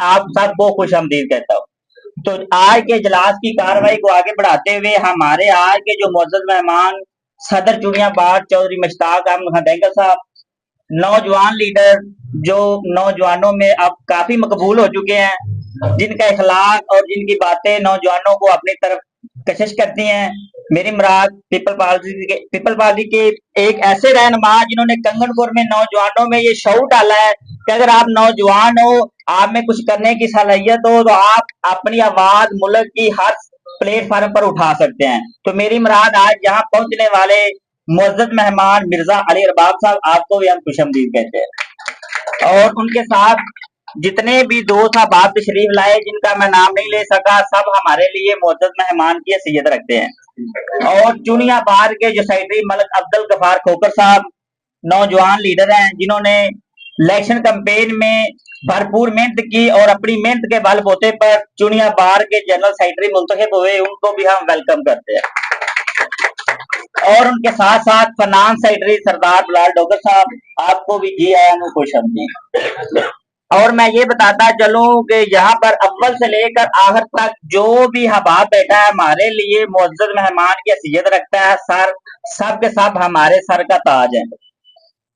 आप सबको खुश आमदीद कहता हूँ। तो आज के इजलास की कार्रवाई को आगे बढ़ाते हुए हमारे आज के जो मुअज़्ज़ज़ मेहमान सदर चुनिया बाट चौधरी मुश्ताक अहमद खां बैंकर साहब, नौजवान लीडर जो नौजवानों में अब काफी मकबूल हो चुके हैं, जिनका इखलाक और जिनकी बातें नौजवानों को अपनी तरफ कशिश करती हैं। मेरी मुराद पीपल पार्टी के एक ऐसे रहनुमा जिन्होंने कंगनपुर में नौजवानों में ये शऊर डाला है कि अगर आप नौजवान हो, आप में कुछ करने की सलाहियत हो, तो आप अपनी आवाज मुल्क की हर प्लेटफार्म पर उठा सकते हैं। तो मेरी मुराद आज यहाँ पहुंचने वाले मुअज़्ज़ज़ मेहमान मिर्जा अली अरबाब साहब, आपको भी हम खुशमदीद कहते हैं। और उनके साथ जितने भी दोस्त अहबाब तशरीफ लाए, जिनका मैं नाम नहीं ले सका, सब हमारे लिए मुअज़्ज़ज़ मेहमान की हैसियत रखते हैं। और चुनिया बार के जो सेक्रेटरी मलिक अब्दुल गफार खोकर साहब नौजवान लीडर हैं, जिन्होंने इलेक्शन कैंपेन में भरपूर मेहनत की और अपनी मेहनत के बलबूते पर चुनिया बार के जनरल सेक्रेटरी मुंतखब हुए, उनको भी हम वेलकम करते हैं। और उनके साथ साथ फाइनेंस सेक्रेटरी सरदार बिलाल डोगर साहब, आपको भी जी आया नु खुशआमदीद। और मैं ये बताता चलूं कि यहाँ पर अव्वल से लेकर आखिर तक जो भी हबाब बैठा है, हमारे लिए मुअज़्ज़ज़ मेहमान की हैसियत रखता है। सर सब के सब हमारे सर का ताज है।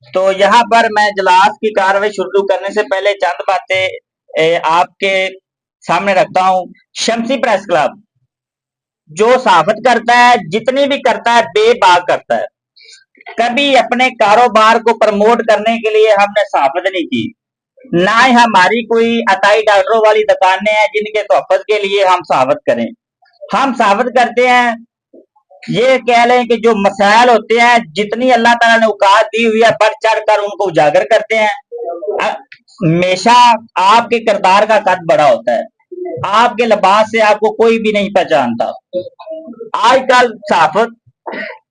तो यहाँ पर मैं इजलास की कार्रवाई शुरू करने से पहले चंद बातें आपके सामने रखता हूँ। शमसी प्रेस क्लब जो सहाफत करता है, जितनी भी करता है, बेबाक करता है। कभी अपने कारोबार को प्रमोट करने के लिए हमने सहाफत नहीं की, ना ही हमारी कोई अताई डॉक्टरों वाली दुकानें हैं जिनके तोहफत के लिए हम सहाफत करें। हम सहाफत करते हैं, ये कह लें कि जो मसाइल होते हैं, जितनी अल्लाह ताला ने औकात दी हुई है, बढ़ चढ़ कर उनको उजागर करते हैं। हमेशा आपके किरदार का कद बड़ा होता है, आपके लिबास से आपको कोई भी नहीं पहचानता। आजकल सहाफत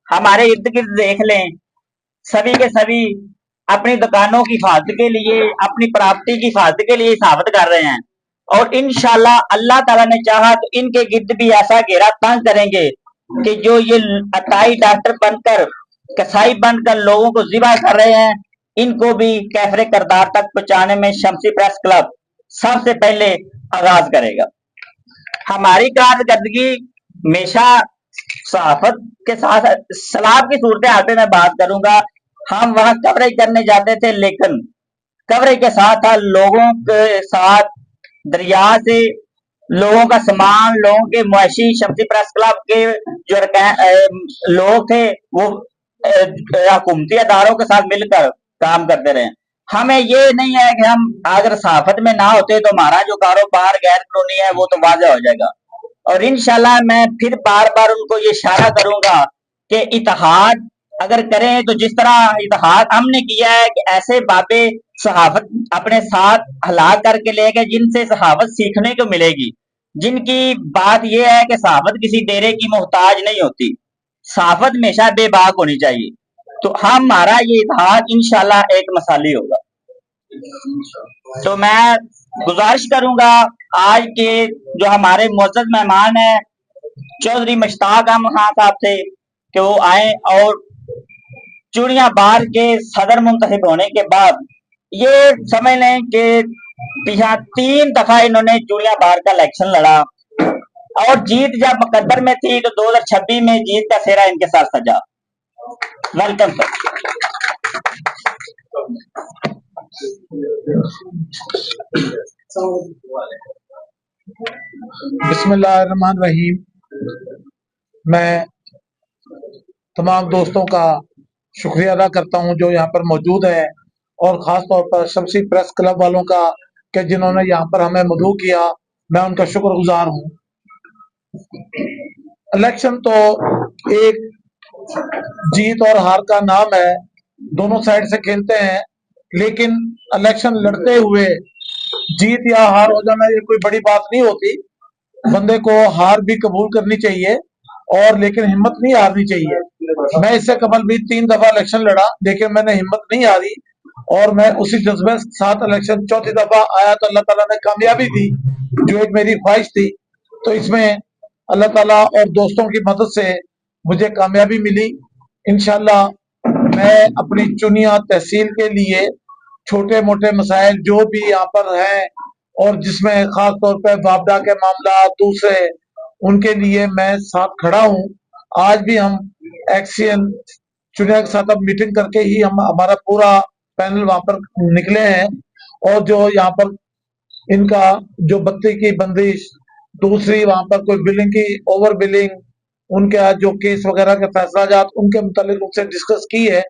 हमारे इर्द गिर्द देख लें, सभी के सभी अपनी दुकानों की हिफाजत के लिए, अपनी प्रॉपर्टी की हिफाजत के लिए सहाफत कर रहे हैं। और इंशाल्लाह अल्लाह ताला ने चाहा तो इनके गिर्द भी ऐसा घेरा तंग करेंगे कि जो ये अताई डॉक्टर बनकर, कसाई बनकर लोगों को जिबा कर रहे हैं, इनको भी कैफरे करदार तक पहुंचाने में शमसी प्रेस क्लब सबसे पहले आगाज करेगा। हमारी कारकर्दगी हमेशा सहाफत के साथ सलाब की सूरत हाल पे मैं बात करूंगा। हम वहां कवरेज करने जाते थे, लेकिन कवरेज के साथ था लोगों के साथ दरिया से लोगों का सामान, लोगों के मुआशी शमसी प्रेस क्लब के जो लोग थे, वो हुकूमती अदारों के साथ मिलकर काम करते रहे। हमें ये नहीं है कि हम अगर सहाफत में ना होते तो हमारा जो कारोबार गैर कानूनी है वो तो वाज़ेह हो जाएगा। और इंशाल्लाह मैं फिर बार बार उनको ये इशारा करूंगा कि इत्तेहाद अगर करें तो जिस तरह इत्तेहाद हमने किया है कि ऐसे बाबे सहाफत अपने साथ हलाक करके ले गए, जिनसे सहाफत सीखने को मिलेगी, जिनकी बात यह है कि सहाफत किसी डेरे की मोहताज नहीं होती, सहाफत हमेशा बेबाक होनी चाहिए। तो हमारा ये इत्तेहाद इंशाल्लाह एक मसाली होगा। तो मैं गुजारिश करूंगा आज के जो हमारे मुअज़्ज़ज़ मेहमान हैं चौधरी मुश्ताक अहमद खां साहब से कि वो आए और चुनिया बार के सदर मुंतखब होने के बाद ये समझ लें कि पिछा 3 दफा इन्होंने चुनिया बार का इलेक्शन लड़ा और जीत जब मुकद्दर में थी तो 2026 में जीत का सेहरा इनके साथ सजा। Welcome sir. बिस्मिल्लाहिर्रहमानिर्रहीम। मैं तमाम दोस्तों का शुक्रिया अदा करता हूं जो यहाँ पर मौजूद है, और ख़ास तौर पर शमसी प्रेस क्लब वालों का कि जिन्होंने यहाँ पर हमें मदऊ किया, मैं उनका शुक्रगुजार हूँ। इलेक्शन तो एक जीत और हार का नाम है, दोनों साइड से खेलते हैं, लेकिन इलेक्शन लड़ते हुए जीत या हार हो जाना ये कोई बड़ी बात नहीं होती। बंदे को हार भी कबूल करनी चाहिए और लेकिन हिम्मत नहीं हारनी चाहिए। मैं इससे कबल भी 3 दफा इलेक्शन लड़ा, लेकिन मैंने हिम्मत नहीं हारी और मैं उसी जज्बे के साथ इलेक्शन 4थी दफा आया तो अल्लाह ताला ने कामयाबी दी, जो एक मेरी ख्वाहिश थी। तो इसमें अल्लाह ताला और दोस्तों की मदद से मुझे कामयाबी मिली। इंशाल्लाह मैं अपनी चुनिया तहसील के लिए छोटे मोटे मसाइल जो भी यहाँ पर हैं और जिसमें खास तौर पे वापडा के मामला दूसरे, उनके लिए मैं साथ खड़ा हूं। आज भी हम एक्सीएन चुनिया के साथ अब मीटिंग करके ही हम हमारा पूरा पैनल वहां पर निकले हैं। और जो यहाँ पर इनका जो बत्ती की बंदिश, दूसरी वहां पर कोई बिलिंग की ओवर बिलिंग, उनके जो केस वगैरह के फैसला जात उनके मुतालिक उनसे डिस्कस की है।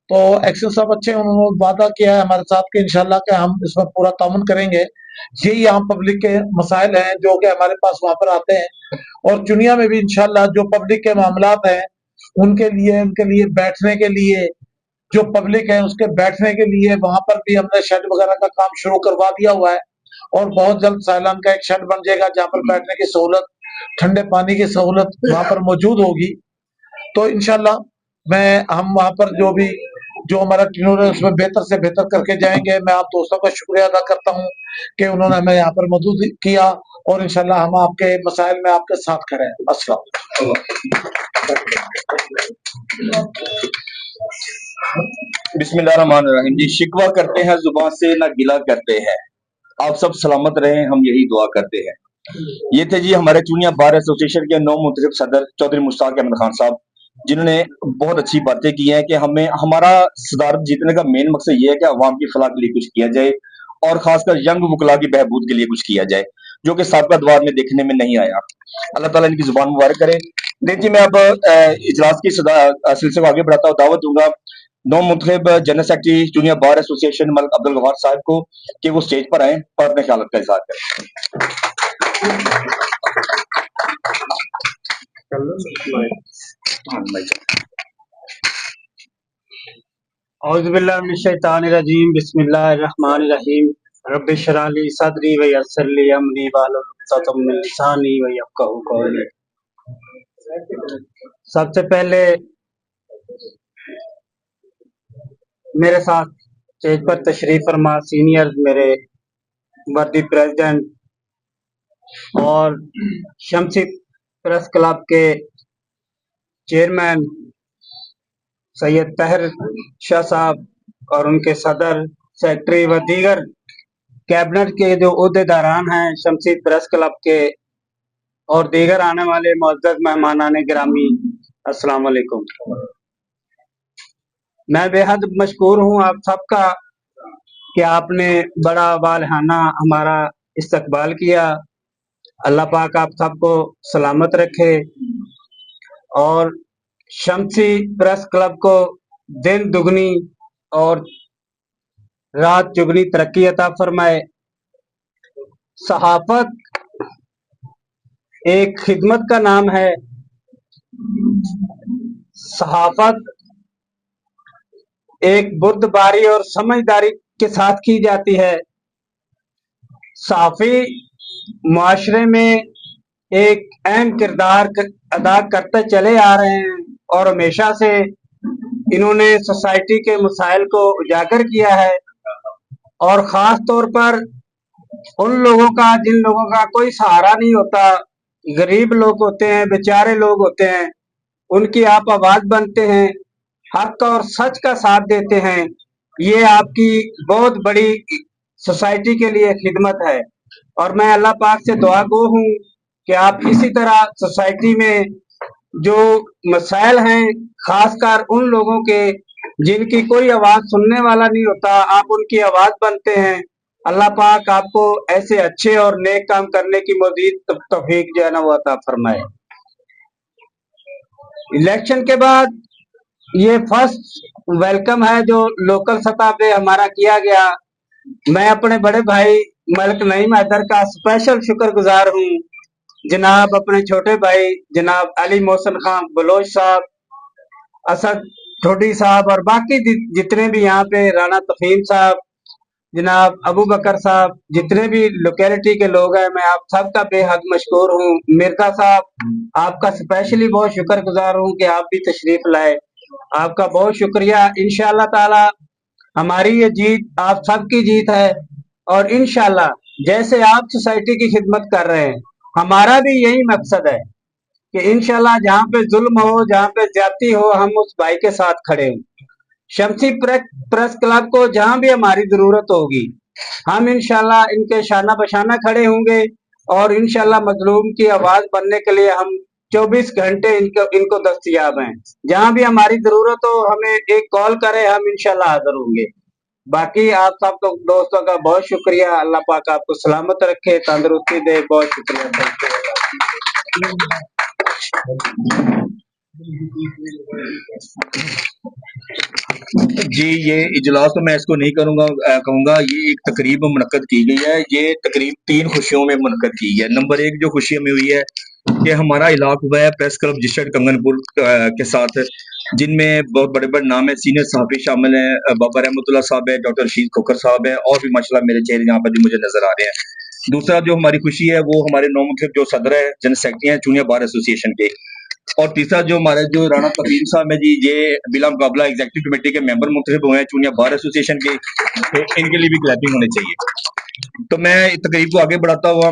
तो एक्शन सब अच्छे हैं, उन्होंने वादा किया है हमारे साथ कि इंशाल्लाह के हम इसमें पूरा ताउन करेंगे। यही यहाँ पब्लिक के मसाइल हैं जो कि हमारे पास वहां पर आते हैं। और चुनिया में भी इंशाल्लाह जो पब्लिक के मामलात हैं उनके लिए बैठने के लिए, जो पब्लिक है उसके बैठने के लिए वहां पर भी हमने शेड वगैरह का काम शुरू करवा दिया हुआ है। और बहुत जल्द साइलान का एक शेड बन जाएगा जहाँ पर बैठने की सहूलत, ठंडे पानी की सहूलत वहां पर मौजूद होगी। तो इंशाल्लाह हम वहां पर जो हमारा टीनोर है उसमें बेहतर से बेहतर करके जाएंगे। मैं आप दोस्तों का शुक्रिया अदा करता हूँ कि उन्होंने हमें यहाँ पर मौजूद किया। और इंशाल्लाह हम आपके मसाइल में आपके साथ खड़े हैं। अस्सलाम। बिस्मिल्लाहिर्रहमानिर्रहीम। जी, शिकवा करते हैं जुबान से ना गिला करते हैं। आप सब सलामत रहें, हम यही दुआ करते हैं। ये थे जी हमारे चुनिया बार एसोसिएशन के नौ मुंतखब सदर चौधरी मुश्ताक अहमद खान साहब, जिन्होंने बहुत अच्छी बातें की हैं कि हमारा सदारत जीतने का मेन मकसद ये है कि अवाम की फलाह के लिए कुछ किया जाए और खासकर यंग वकला की बहबूद के लिए कुछ किया जाए, जो कि साबिक़ा दौर में देखने में नहीं आया। अल्लाह ताला इनकी जुबान मुबारक करे। देखिए, मैं अब इजलास की सिलसिले को आगे बढ़ाता हूँ। दावत दूंगा नौ मुंतखब general secretary junior bar association Malik Abdul Ghaffar साहब को कि वो स्टेज पर आए और अपने ख्याल का इजहार औज़ुबिल्लाहिमिनश्शैतानिर्रजीम बिस्मिल्लाहिर्रहमानिर्रहीम रब्बि इश्रह ली सदरी व यस्सिर ली अमरी वाहलुल उक़दतम मिन लिसानी व यफ़क़हू क़ौली। सबसे पहले मेरे साथ स्टेज पर तशरीफ फरमा सीनियर मेरे वर्दी प्रेसिडेंट और शमसी प्रेस क्लब के चेयरमैन सैयद तहर शाह साहब और उनके सदर, सेक्रेटरी व दीगर कैबिनेट के जो ओहदेदारान हैं शमसी प्रेस क्लब के और दीगर आने वाले मुअज़्ज़ज़ मेहमानान गिरामी, अस्सलाम वालेकुम। मैं बेहद मशकूर हूँ आप सबका कि आपने बड़ा वालहाना हमारा इस्तकबाल किया। अल्लाह पाक आप सबको सलामत रखे और शमसी प्रेस क्लब को दिन दुगनी और रात चुगनी तरक्की अता फरमाए। सहाफत एक खिदमत का नाम है। सहाफत एक बुर्दबारी और समझदारी के साथ की जाती है। सहाफ़ी मुआशरे में एक अहम किरदार अदा करते चले आ रहे हैं और हमेशा से इन्होंने सोसाइटी के मसाइल को उजागर किया है और ख़ास तौर पर उन लोगों का जिन लोगों का कोई सहारा नहीं होता, गरीब लोग होते हैं, बेचारे लोग होते हैं, उनकी आप आवाज़ बनते हैं, हक और सच का साथ देते हैं। ये आपकी बहुत बड़ी सोसाइटी के लिए खिदमत है और मैं अल्लाह पाक से दुआ गो हूँ कि आप इसी तरह सोसाइटी में जो मसाइल हैं, खासकर उन लोगों के जिनकी कोई आवाज़ सुनने वाला नहीं होता, आप उनकी आवाज़ बनते हैं। अल्लाह पाक आपको ऐसे अच्छे और नेक काम करने की मज़ीद तौफीक जो है ना वो अता फरमाए। इलेक्शन के बाद ये फर्स्ट वेलकम है जो लोकल सतह पे हमारा किया गया। मैं अपने बड़े भाई मलिक नईम हैदर का स्पेशल शुक्रगुजार हूँ। जनाब अपने छोटे भाई जनाब अली मोहसिन खान बलोच साहब, असद ठोडी साहब और बाकी जितने भी यहाँ पे राना तफीम साहब, जनाब अबू बकर साहब, जितने भी लोकेलिटी के लोग हैं, मैं आप सबका बेहद मशकूर हूँ। मिर्जा साहब आपका स्पेशली बहुत शुक्रगुजार हूँ कि आप भी तशरीफ लाए, आपका बहुत शुक्रिया। इंशाअल्लाह ताला हमारी ये जीत आप सबकी जीत है और इंशाअल्लाह जैसे आप सोसाइटी की खिदमत कर रहे हैं, हमारा भी यही मकसद है कि इंशाअल्लाह जहाँ पे जुल्म हो, जहाँ पे ज्यादती हो, हम उस भाई के साथ खड़े हों। शमसी प्रेस क्लब को जहाँ भी हमारी जरूरत होगी हम इंशाल्लाह इनके शाना बशाना खड़े होंगे और इंशाल्लाह मजलूम की आवाज बनने के लिए हम 24 घंटे इनको इनको दस्तयाब हैं। जहां भी हमारी जरूरत हो हमें एक कॉल करें, हम इंशाल्लाह हाजिर होंगे। बाकी आप सब तो दोस्तों का बहुत शुक्रिया। अल्लाह पाक आपको सलामत रखे, तंदुरुस्ती दे। बहुत शुक्रिया। जी, ये इजलास तो मैं इसको नहीं करूँगा, कहूँगा ये एक तकरीब मुनक्कद की गई है। ये तकरीब 3 खुशियों में मुनक्कद की गई है। नंबर 1 जो खुशी हमें हुई है कि हमारा इलाक हुआ है प्रेस क्लब जिस्टर्ड कंगनपुर के साथ, जिनमें बहुत बड़े-बड़े नाम हैं, सीनियर सहाफ़ी शामिल हैं, बाबा रहमतुल्लाह साहब हैं, डॉक्टर रशीद खोखर साहब हैं और भी माशाल्लाह मेरे चेहरे यहाँ पर भी मुझे नज़र आ रहे हैं। दूसरा जो हमारी खुशी है वो हमारे नौमुंतखब जो सदर है, जनरल सेक्रेटरी हैं जूनियर बार एसोसिएशन के। और तीसरा जो हमारे जो राणा तकीम साहब है जी, ये बिला मुकाबला एग्जीक्यूटिव कमेटी के मेंबर मुंतखब हुए हैं जूनियर बार एसोसिएशन के, तो इनके लिए भी क्लैपिंग होनी चाहिए। तो मैं इस तकरीब को आगे बढ़ाता हुआ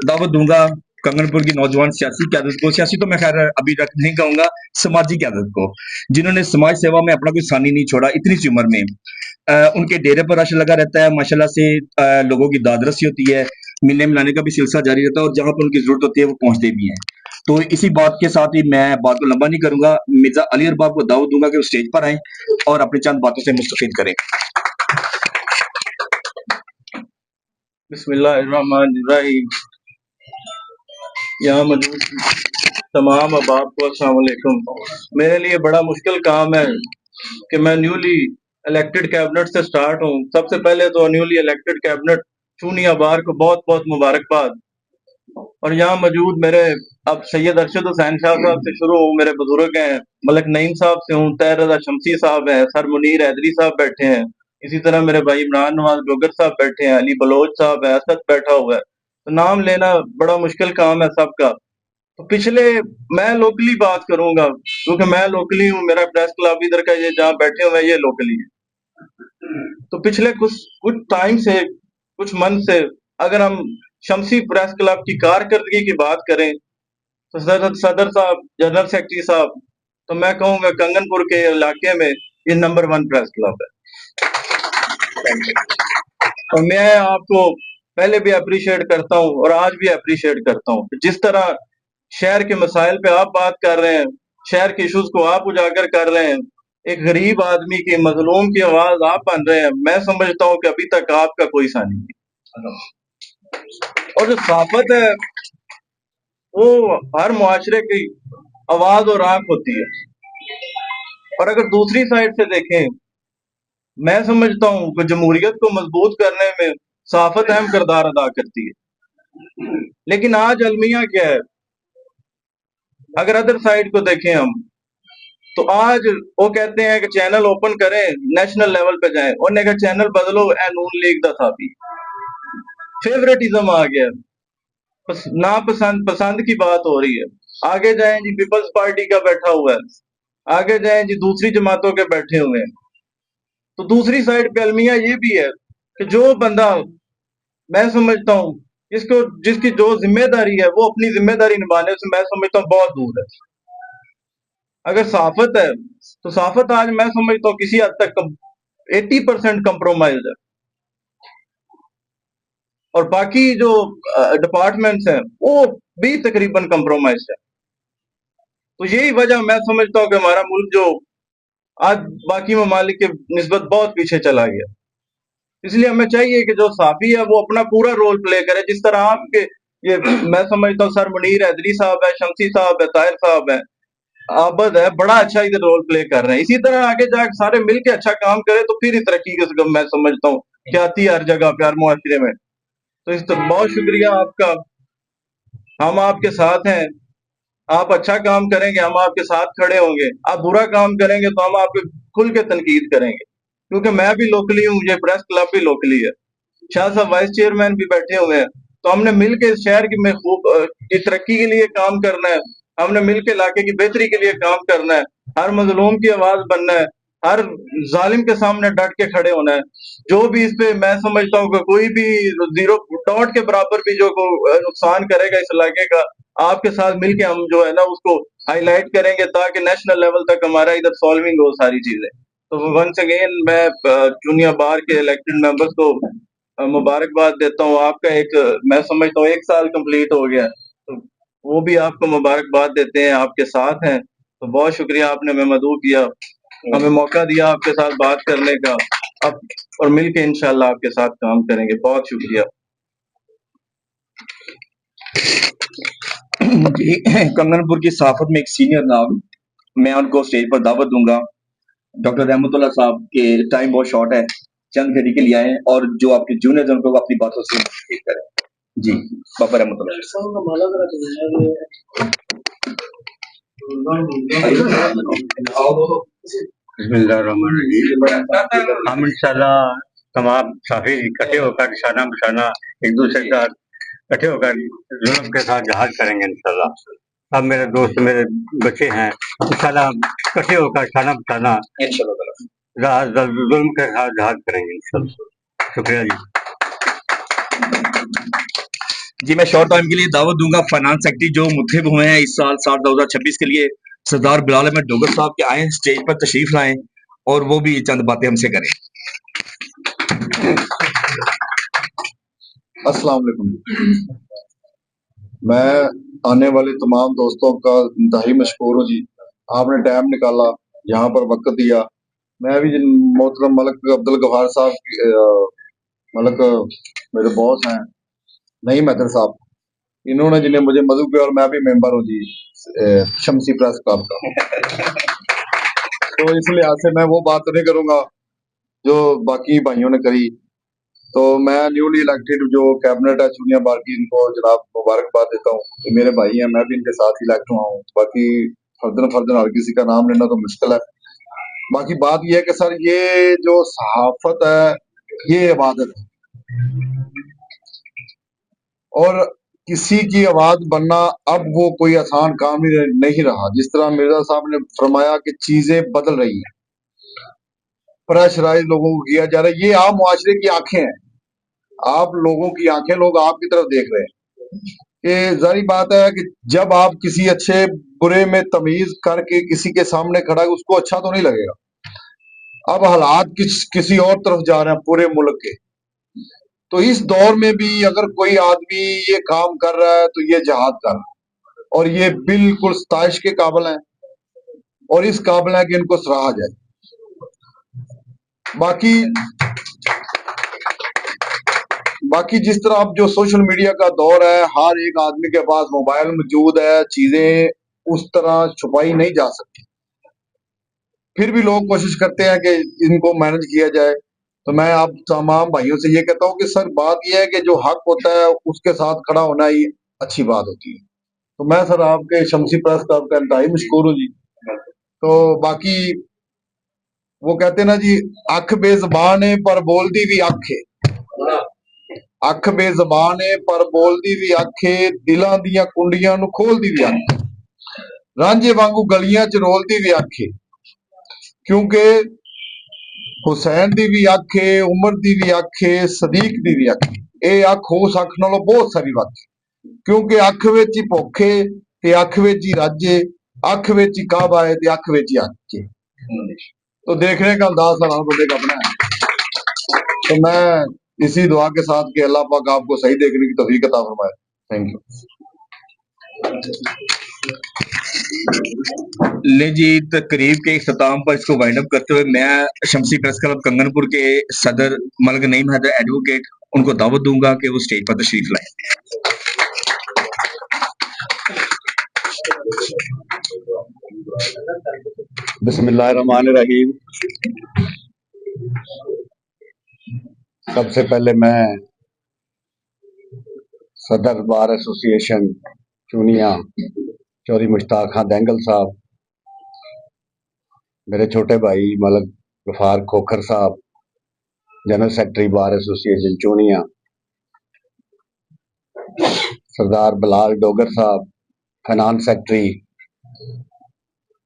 दावत दूंगा कंगनपुर की नौजवान सियासी क़यादत को, सियासी तो मैं खैर अभी तक नहीं कहूँगा, समाजी क़यादत को, जिन्होंने समाज सेवा में अपना कोई सानी नहीं छोड़ा इतनी सी उम्र में। उनके डेरे पर रश लगा रहता है, माशाल्लाह से लोगों की दादरसी होती है, मिलने मिलाने का भी सिलसिला जारी रहता है और जहाँ पर उनकी ज़रूरत होती है वो पहुँचते भी हैं। तो इसी बात के साथ ही मैं बात को लंबा नहीं करूँगा, मिर्ज़ा अली अरबाब को दावत दूंगा कि वो स्टेज पर आएँ और अपनी चंद बातों से मुस्तफ़ीद करें। बिस्मिल्लाहिर्रहमानिर्रहीम। यहाँ मौजूद तमाम अहबाब को अस्सलाम वालेकुम। मेरे लिए बड़ा मुश्किल काम है कि मैं न्यूली इलेक्टेड कैबिनेट से स्टार्ट हूँ। सबसे पहले तो न्यूली इलेक्टेड कैबिनेट चूनिया बार को बहुत बहुत मुबारकबाद। और यहाँ मौजूद मेरे अब सैयद अरशद हुसैन शाह साहब से शुरू हूँ, मेरे बुजुर्ग हैं, मलक नईम साहब से हूँ, तैर रजा शमसी साहब हैं, सर मुनीर हैदरी साहब बैठे हैं, इसी तरह मेरे भाई इमरान नवाज डोगर साहब बैठे हैं, अली बलोच साहब है, असद बैठा हुआ है। तो नाम लेना बड़ा मुश्किल काम है सबका। तो पिछले मैं लोकली बात करूंगा क्योंकि मैं लोकली हूँ, मेरा प्रेस क्लब इधर का ये जहाँ बैठे हुए हैं ये लोकली है। तो पिछले कुछ टाइम से, कुछ मंथ से अगर हम शमसी प्रेस क्लब की कारकर्दगी की बात करें तो सदर साहब, जनरल सेक्रेटरी साहब, तो मैं कहूँगा कंगनपुर के इलाके में ये नंबर 1 प्रेस क्लब है। और मैं आपको पहले भी अप्रिशिएट करता हूँ और आज भी अप्रिशिएट करता हूँ। जिस तरह शहर के मसाइल पे आप बात कर रहे हैं, शहर के इश्यूज को आप उजागर कर रहे हैं, एक गरीब आदमी की, मजलूम की आवाज आप बन रहे हैं, मैं समझता हूँ कि अभी तक आपका कोई सा नहीं। और जो सहाफत है वो हर मुआशरे की आवाज और आंख होती है। और अगर दूसरी साइड से देखें, मैं समझता हूँ कि जमहूरियत को मजबूत करने में सहाफत अहम किरदार अदा करती है। लेकिन आज अलमिया क्या है, अगर अदर साइड को देखें हम, तो आज वो कहते हैं कि चैनल ओपन करें, नेशनल लेवल पे जाएं, उन्होंने कहा चैनल बदलो ए नून लीग दा साथी। फेवरेटिज्म आ गया, नापसंद पसंद की बात हो रही है। आगे जाएं जी पीपल्स पार्टी का बैठा हुआ है, आगे जाएं जी दूसरी जमातों के बैठे हुए हैं। तो दूसरी साइड पे अलमिया ये भी है कि जो बंदा, मैं समझता हूँ इसको, जिसकी जो जिम्मेदारी है वो अपनी जिम्मेदारी निभाने से मैं समझता हूँ बहुत दूर है। अगर सहाफत है तो सहाफत आज मैं समझता हूँ किसी हद तक 80% कंप्रोमाइज है और बाकी जो डिपार्टमेंट्स हैं वो भी तकरीबन कंप्रोमाइज है। तो यही वजह मैं समझता हूँ कि हमारा मुल्क जो आज बाकी ममालिक के निस्बत बहुत पीछे चला गया। इसलिए हमें चाहिए कि जो साफी है वो अपना पूरा रोल प्ले करे, जिस तरह आपके ये मैं समझता हूँ सर मुनीर हैदरी साहब है, शमसी साहब है, ताहिर साहब है, आबद है, बड़ा अच्छा इधर रोल प्ले कर रहे हैं। इसी तरह आगे जाकर सारे मिलके अच्छा काम करें तो फिर इस तरक्की के मैं समझता हूँ कि आती है हर जगह पे, हर मुआशरे में। तो इस तरह बहुत शुक्रिया आपका, हम आपके साथ हैं। आप अच्छा काम करेंगे हम आपके साथ खड़े होंगे, आप बुरा काम करेंगे तो हम आपके खुल के तनकीद करेंगे, क्योंकि मैं भी लोकली हूँ, मुझे प्रेस क्लब भी लोकली है, शाह साहब वाइस चेयरमैन भी बैठे हुए हैं। तो हमने मिल के शहर की में खूब की तरक्की के लिए काम करना है, हमने मिल के इलाके की बेहतरी के लिए काम करना है, हर मजलूम की आवाज बनना है, हर जालिम के सामने डट के खड़े होना है। जो भी इस पे मैं समझता हूँ कि कोई भी जीरो डॉट के बराबर भी जो को नुकसान करेगा इस इलाके का, आपके साथ मिलके हम जो है ना उसको हाईलाइट करेंगे ताकि नेशनल लेवल तक हमारा इधर सॉल्विंग हो सारी चीजें। तो वंस अगेन मैं जूनियर बार के इलेक्टेड मेंबर्स को मुबारकबाद देता हूँ। आपका एक, मैं समझता हूँ 1 साल कंप्लीट हो गया, तो वो भी आपको मुबारकबाद देते हैं, आपके साथ हैं। तो बहुत शुक्रिया, आपने हमें मदऊ किया, हमें मौका दिया आपके साथ बात करने का। अब और मिलके इंशाल्लाह आपके साथ काम करेंगे। बहुत शुक्रिया। जी, कंगनपुर की सहाफत में एक सीनियर नाम, मैं उनको स्टेज पर दावत दूंगा। डॉक्टर रहमतुल्लाह साहब के टाइम बहुत शॉर्ट है, चंद घड़ी के लिए आए और जो आपके जूनियर हैं उनको अपनी बातों से मोटिवेट करें। जी, बाबा रहमतुल्लाह। हम इंशाल्लाह तमाम साथी इकट्ठे होकर निशाना बिशाना एक दूसरे का इकट्ठे होकर जुल्म के साथ जहाज करेंगे इंशाल्लाह। अब मेरे दोस्त मेरे बच्चे हैं, इंशाल्लाह हम इकट्ठे होकर निशाना बिशाना जुल्म के साथ जहाज करेंगे इंशाल्लाह। शुक्रिया जी। जी, मैं शॉर्ट टाइम के लिए दावत दूंगा फाइनेंस सेक्रेटरी जो मुंतखब हुए हैं इस साल 2026 के लिए, सरदार बिलाल अहमद डोगर साहब के आए, स्टेज पर तशरीफ लाएं और वो भी चंद बातें हमसे करें। अस्सलाम वालेकुम। मैं आने वाले तमाम दोस्तों का इंतहाई मशकूर हूँ जी, आपने टाइम निकाला, यहाँ पर वक्त दिया। मैं भी मोहतरम मलक अब्दुल गफार साहब मलक मेरे बॉस हैं, नईम हैदर साहब, इन्होंने जिन्हें मुझे मदऊ किया और मैं भी मेंबर हूँ जी शमसी प्रेस क्लब का। तो इस लिहाज से मैं वो बात तो नहीं करूंगा जो बाकी भाइयों ने करी। तो मैं न्यूली इलेक्टेड जो कैबिनेट है चुनिया बार की, इनको जनाब मुबारकबाद देता हूँ। ये मेरे भाई हैं, मैं भी इनके साथ इलेक्ट हुआ हूँ। बाकी फर्दन हर किसी का नाम लेना तो मुश्किल है। बाकी बात यह है कि सर ये जो सहाफत है ये इबादत है और किसी की आवाज बनना अब वो कोई आसान काम नहीं रहा। जिस तरह मिर्जा साहब ने फरमाया कि चीजें बदल रही हैं, प्रेशराइज लोगों को किया जा रहा है। ये आप मुआशरे की आंखें हैं, आप लोगों की आंखें, लोग आपकी तरफ देख रहे हैं। कि जारी बात है कि जब आप किसी अच्छे बुरे में तमीज करके किसी के सामने खड़ा है, उसको अच्छा तो नहीं लगेगा। अब हालात किसी और तरफ जा रहे हैं पूरे मुल्क के। तो इस दौर में भी अगर कोई आदमी ये काम कर रहा है तो ये जहाद कर रहा है और ये बिल्कुल सताइश के काबिल है और इस काबिल है कि इनको सराहा जाए। बाकी जिस तरह अब जो सोशल मीडिया का दौर है, हर एक आदमी के पास मोबाइल मौजूद है, चीजें उस तरह छुपाई नहीं जा सकती, फिर भी लोग कोशिश करते हैं कि इनको मैनेज किया जाए। तो मैं आप तमाम भाइयों से ये कहता हूँ कि सर बात यह है कि जो हक होता है उसके साथ खड़ा होना ही अच्छी बात होती है। तो मैं सर आपके शमसी प्रेस क्लब का इंतहाई मशकूर हूँ जी। तो बाकी वो कहते हैं ना जी, अख बेजबान है पर बोलती भी अख है, अख बेजबान है पर बोलती भी अख है, दिलों दियां कुंडियां नू खोलती भी अख, रांझे वांगू गलियां च रोलती भी अख है। क्योंकि हुसैन दी भी अख है, उमर दी भी अख है, सदीक दी भी अख है। ये अख उस अख नालों बहुत सारी वध है, क्योंकि अख विच ही भुख है ते अख विच ही रज है, अख विच ही काबा है ते अख विच ही हज है। तो देखने का अंदाज हर बंदे का अपना है। तो मैं इसी दुआ के साथ कि अल्लाह पाक आपको सही देखने की तौफीक अता फरमाए। Thank you. ले जी, तकरीब के इख्तिताम पर इसको वाइंड अप करते हुए मैं शमसी प्रेस क्लब कंगनपुर के सदर मलक नईम हैदर एडवोकेट उनको दावत दूंगा कि वो स्टेज पर तशरीफ लाएं। बिस्मिल्लाहिर्रहमानिर्रहीम। सबसे पहले मैं सदर बार एसोसिएशन चूनिया चौधरी मुश्ताक खां दैंगल साहब, मेरे छोटे भाई मलक गफार खोखर साहब, general secretary bar association Chunian, Sardar Bilal Dogar साहब, फाइनेंस सेक्रेटरी,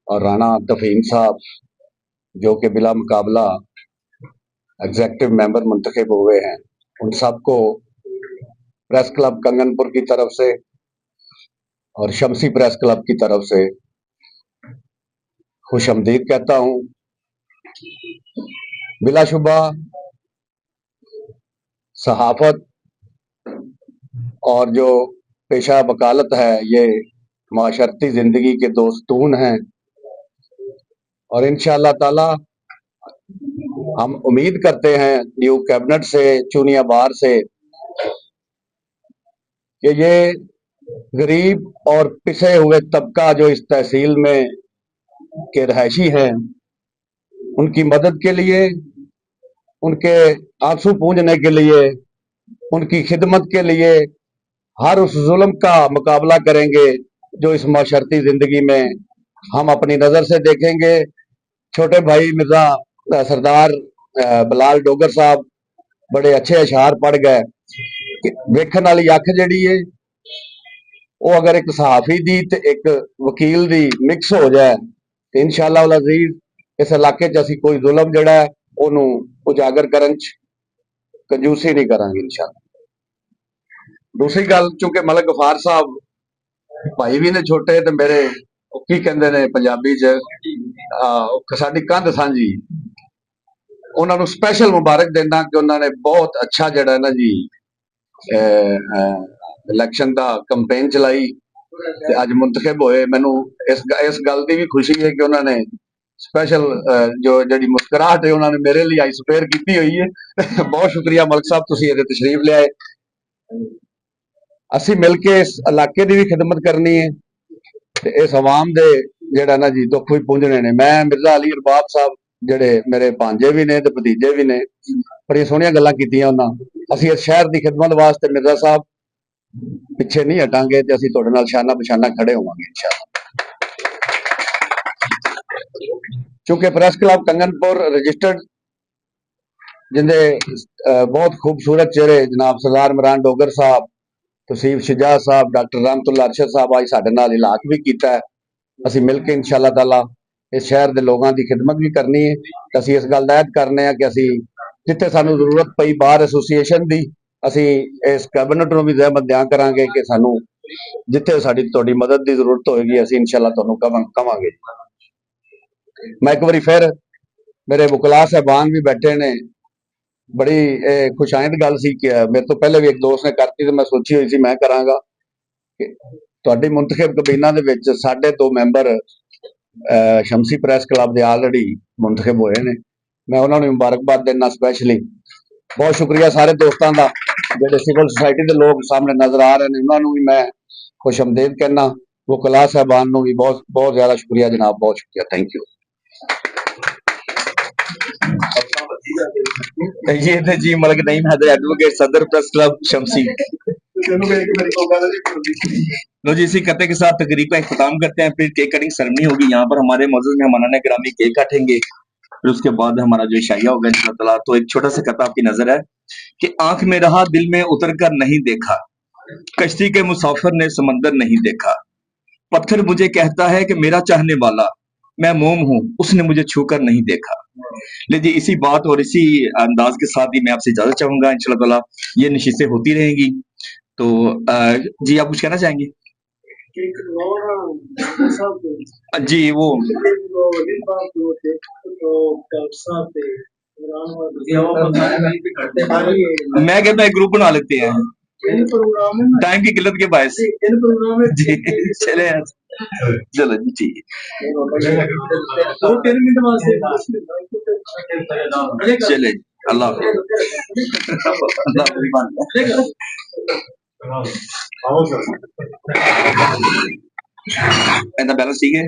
और राणा तफहीम साहब जो कि बिला मुकाबला एग्जेक्टिव मेंबर मुंतखब हुए हैं, उन सबको प्रेस क्लब कंगनपुर की तरफ से और शमसी प्रेस क्लब की तरफ से खुशामदीद कहता हूँ। बिलाशुबा सहाफत और जो पेशा वकालत है, ये माशरती ज़िंदगी के दोस्तून हैं। और इंशाअल्लाह ताला हम उम्मीद करते हैं न्यू कैबिनेट से, चुनिया बार से, कि ये गरीब और पिसे हुए तबका जो इस तहसील में के रहायशी हैं, उनकी मदद के लिए, उनके आंसू पूंजने के लिए, उनकी खिदमत के लिए हर उस जुल्म का मुकाबला करेंगे जो इस माशरती जिंदगी में हम अपनी नजर से देखेंगे। छोटे भाई मिर्जा सरदार बिलाल डोगर साहब बड़े अच्छे अशार पढ़ गए कि वेखण वाली अख जिहड़ी है वो अगर एक सहाफी दी ते एक वकील दी मिक्स हो जाए तो इंशाअल्लाह उल अजीज इस इलाके च असीं कोई जुल्म जिहड़ा है ਉਹਨੂੰ उजागर करन च कंजूसी नहीं करांगे इंशाअल्लाह। दूसरी गल, चूंकि मलिक गफार साहब भाई भी ने छोटे ते मेरे की कहंदे ने पंजाबी च साडी कंध सांझी, ਉਹਨਾਂ ਨੂੰ स्पैशल मुबारक देना कि उन्होंने बहुत अच्छा जिहड़ा है ना जी इलेक्शन का कंपेन चलाई ते अज मुंतखब होए। मैनू इस गल की भी खुशी है कि उन्होंने स्पैशल जो जी मुस्कुराहट है उन्होंने मेरे लिए आई स्पेयर की हुई है। बहुत शुक्रिया मलिक साहब, तुसीं इहदे तशरीफ लियाए। असीं मिल के इस इलाके की भी खिदमत करनी है ते इस अवाम दे जिहड़ा ना जी दुख भी पुंजने ने। मैं मिर्जा अली अरबाब साहब जिहड़े मेरे भांजे भी ने ते भतीजे भी ने, बड़ियां सोहणियां गल्लां कीतियां उन्हां। असीं इस शहर की खिदमत वास्ते मिर्जा साहब पिछे नहीं हटांगे ते असीं तुहाडे नाल शाना बशाना खड़े होवांगे इंशाअल्लाह। चूंकि प्रेस क्लब कंगनपुर रजिस्टर्ड जिंदे बहुत खूबसूरत चेहरे जनाब सरदार इमरान डोगर साहब, तसीफ शुजा साहब, डॉक्टर रहमतुल्लाह अरशद साहब आज साडे नाल इलाक भी कीता है। असीं मिल के इंशाअल्लाह ताला इस शहर के लोगों की खिदमत भी करनी है। असीं इस गल दा ऐहद करने कि असीं जिथे सानू जरूरत पई बार एसोसीएशन की, असीं इस कैबिनेट नूं भी ज़हमत दियां करांगे कि सानू जिथे साडी तुहाडी मदद की जरूरत होएगी असीं इंशाअल्लाह तुहानू कवांगे। मैं एक बारी फिर मेरे वकला साहबान भी बैठे ने, बड़ी खुशाइंद गल सी कि मेरे तो पहले भी एक दोस्त ने करती, तो मैं सोची हुई सी मैं करांगा कि तुहाडी मुंतखब कबीना दे विच साढ़े 2 मैंबर शमसी प्रेस क्लब के ऑलरेडी मुंतखब होए ने। मैं उन्होंने मुबारकबाद देना स्पैशली। बहुत शुक्रिया सारे दोस्तों का जो सिविल सोसाइटी के लोग सामने नजर आ रहे हैं, उन्होंने भी मैं खुशमदीद कहना। वकला साहबान को भी बहुत बहुत ज्यादा शुक्रिया जनाब, बहुत शुक्रिया, थैंक यू। ये थे जी मलिक नईम हैदर एडवोकेट सदर प्रेस क्लब शमसी। लो जी, इसी कते के साथ तकरीब का इख्तिताम करते हैं, फिर केक कटिंग सेरेमनी होगी। यहाँ पर हमारे मौजूद मेहमानान गिरामी केक काटेंगे, फिर उसके बाद हमारा जो इशाया होगा इंशाअल्लाह। तो एक छोटा सा कता आपकी नजर है कि आंख में रहा दिल में उतर कर नहीं देखा, कश्ती के मुसाफिर ने समंदर नहीं देखा, पत्थर मुझे कहता है कि मेरा चाहने वाला मैं मोम हूं, उसने मुझे छूकर नहीं देखा। लीजिए, इसी बात और इसी अंदाज के साथ ही मैं आपसे इजाजत चाहूंगा। इंशाअल्लाह ताला ये नशिस्तें होती रहेंगी। तो जी, आप कुछ कहना चाहेंगे? जी, वो मैं कहता एक ग्रुप बना लेते हैं टाइम की किल्लत के बायस। जी चले, चलो जी ठीक है, चले अल्लाह इतना बैलेंस ठीक है।